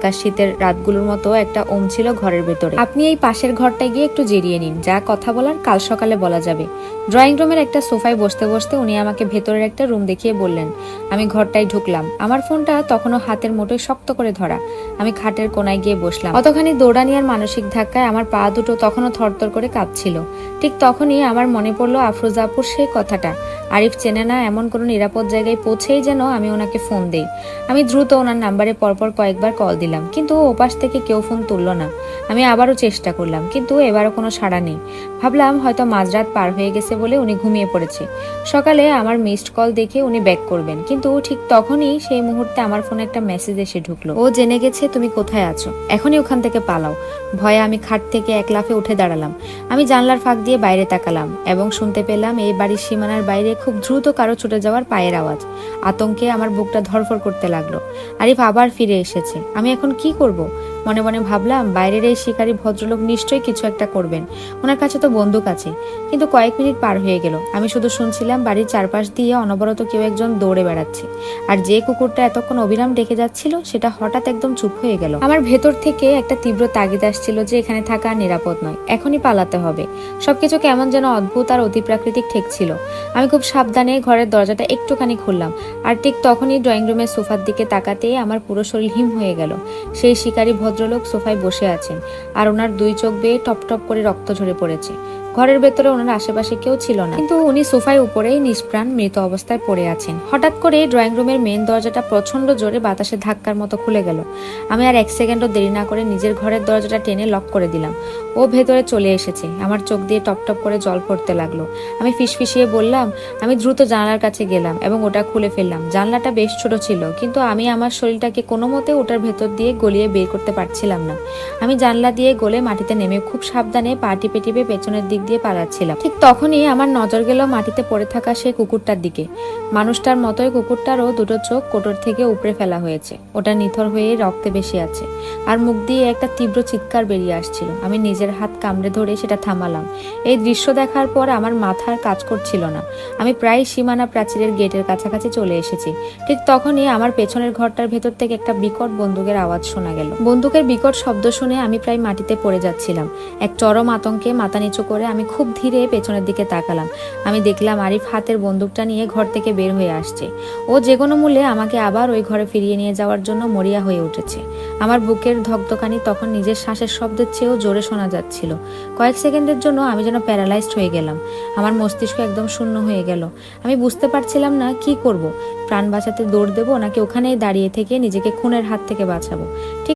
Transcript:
বাতাস শীতের রাতগুলোর মতো একটা ওম ছিল ঘরের ভেতরে। আপনি এই পাশের ঘরটায় গিয়ে একটু জিরিয়ে নিন, যা কথা বলার কাল সকালে বলা যাবে। ড্রয়িং রুমের একটা সোফায় বসতে বসতে উনি আমাকে ভেতরের একটা রুম দেখিয়ে বললেন। আমি ঘরটায় ঢুকলাম। আমার ফোনটা তখনও হাতের মুঠোয় শক্ত করে ধরা। আমি খাটের কোনায় গিয়ে বসলাম। অতখানি দৌড়ানি আর মানসিক ধাক্কায় আমার পা দুটো তখনও থরথর করে কাঁপছিল। ঠিক তখনই আমার মনে পড়লো আফরোজা আপুর সেই কথাটা, আরিফ চেনে না এমন কোনো নিরাপদ জায়গায় পৌঁছেই যেন আমি ওনাকে ফোন দেই। আমি দ্রুত ওনার নাম্বারে পরপর কয়েকবার কল দিলাম, কিন্তু ওপাশ থেকে কেউ ফোন তুলল না। আমি আবারও চেষ্টা করলাম, কিন্তু এবারও কোনো সাড়া নেই। ভাবলাম হয়তো মাঝরাত পার হয়ে গেছে বলে উনি ঘুমিয়ে পড়েছে। সকালে আমার মিসড কল দেখে উনি ব্যাক করবেন, কিন্তু ঠিক তখনই সেই মুহূর্তে আমার ফোনে একটা মেসেজ এসে ঢুকলো। ও জেনে গেছে তুমি কোথায় আছো, এখনই ওখান থেকে পালাও। ভয়ে আমি খাট থেকে এক লাফে উঠে দাঁড়ালাম। আমি জানলার ফাঁক দিয়ে বাইরে তাকালাম এবং শুনতে পেলাম এই বাড়ির সীমানার বাইরে খুব দ্রুত কারো ছুটে যাওয়ার পায়ের আওয়াজ। আতঙ্কে আমার বুকটা ধড়ফড় করতে লাগলো। আরিফ আবার ফিরে এসেছে। আমি এখন কি করব? মনে মনে ভাবলাম বাইরের এই শিকারী ভদ্রলোক নিশ্চয়ই কিছু একটা করবেন, ওনার কাছে তো বন্দুক আছে। কিন্তু কয়েক মিনিট পার হয়ে গেল, আমি শুধু শুনছিলাম বাড়ির চারপাশ দিয়ে অনবরত কেউ একজন দৌড়ে বেড়াচ্ছে। আর যে কুকুরটা এতক্ষণ অবিরাম ডেকে যাচ্ছিল সেটা হঠাৎ একদম চুপ হয়ে গেল। আমার ভেতর থেকে একটা তীব্র তাগিদ আসছিল যে এখানে থাকা নিরাপদ নয়, এখনই পালাতে হবে। সবকিছু কেমন যেন অদ্ভুত আর অতিপ্রাকৃতিক ঠেকছিল। আমি খুব সাবধানে ঘরের দরজাটা একটুখানি খুললাম, আর ঠিক তখনই ড্রয়িং রুমের সোফার দিকে তাকাতেই আমার পুরো শরীর হিম হয়ে গেল। সেই শিকারী ভদ্রলোক সোফায় বসে আছেন, আর ওনার দুই চোখ বেয়ে টপ টপ করে রক্ত ঝরে পড়েছে। ঘরের ভেতরে ওনার আশেপাশে কেউ ছিল না, কিন্তু উনি সোফায় উপরেই নিষ্প্রাণ মৃত অবস্থায় পড়ে আছেন। হঠাৎ করে ড্রয়িং রুমের মেন দরজাটা প্রচন্ড জোরে বাতাসে ধাক্কার মতো খুলে গেল। আমি আর এক সেকেন্ডও দেরি না করে নিজের ঘরের দরজাটা টেনে লক করে দিলাম। ও ভেতরে চলে এসেছে। আমার চোখ দিয়ে টপ টপ করে জল পড়তে লাগলো। আমি ফিসফিসিয়ে বললাম। আমি দ্রুত জানলার কাছে গেলাম এবং ওটা খুলে ফেললাম। জানলাটা বেশ ছোট ছিল, কিন্তু আমি আমার শরীরটাকে কোনো মতে ওটার ভেতর দিয়ে গলিয়ে বের করতে পারছিলাম না। আমি জানলা দিয়ে গলে মাটিতে নেমে খুব সাবধানে পা টিপে টিপে পেছনের দিক দিয়ে পালাচ্ছিলাম। ঠিক তখনই আমার নজর গেল মাটিতে পড়ে থাকা সেই কুকুরটার দিকে। মানুষটার মতোই কুকুরটারও দুটো চোখ কোটর থেকে উপড়ে ফেলা হয়েছে। ওটা নিথর হয়ে রক্তে ভেসে আছে, আর মুখ দিয়ে একটা তীব্র চিৎকার বেরিয়ে আসছিল। আমি নিজের হাত কামড়ে ধরে সেটা থামালাম। এই দৃশ্য দেখার পর আমার মাথার কাজ করছিল না। আমি প্রায় সীমানা প্রাচীরের গেটের কাছাকাছি চলে এসেছি। ঠিক তখনই আমার পেছনের ঘরটার ভেতর থেকে একটা বিকট বন্দুকের আওয়াজ শোনা গেল। বন্দুকের বিকট শব্দ শুনে আমি প্রায় মাটিতে পড়ে যাচ্ছিলাম। এক চরম আতঙ্কে মাথা নিচু করে আমি খুব ধীরে পেছনের দিকে তাকালাম। আমি দেখলাম আরিফ হাতের বন্দুকটা নিয়ে ঘর থেকে বের হয়ে আসছে। ও যে কোনো মূল্যে আমাকে আবার ওই ঘরে ফিরিয়ে নিয়ে যাওয়ার জন্য মরিয়া হয়ে উঠেছে। আমার বুকের ধকধকানি তখন নিজের শ্বাসের শব্দের চেয়েও জোরে শোনা যাচ্ছিল। কয়েক সেকেন্ডের জন্য আমি যেন প্যারালাইজড হয়ে গেলাম। আমার মস্তিষ্ক একদম শূন্য হয়ে গেল। আমি বুঝতে পারছিলাম না কি করব। প্রাণ বাঁচাতে দৌড় দেবো নাকি ওখানেই দাঁড়িয়ে থেকে নিজেকে খুনের হাত থেকে বাঁচাবো। ঠিক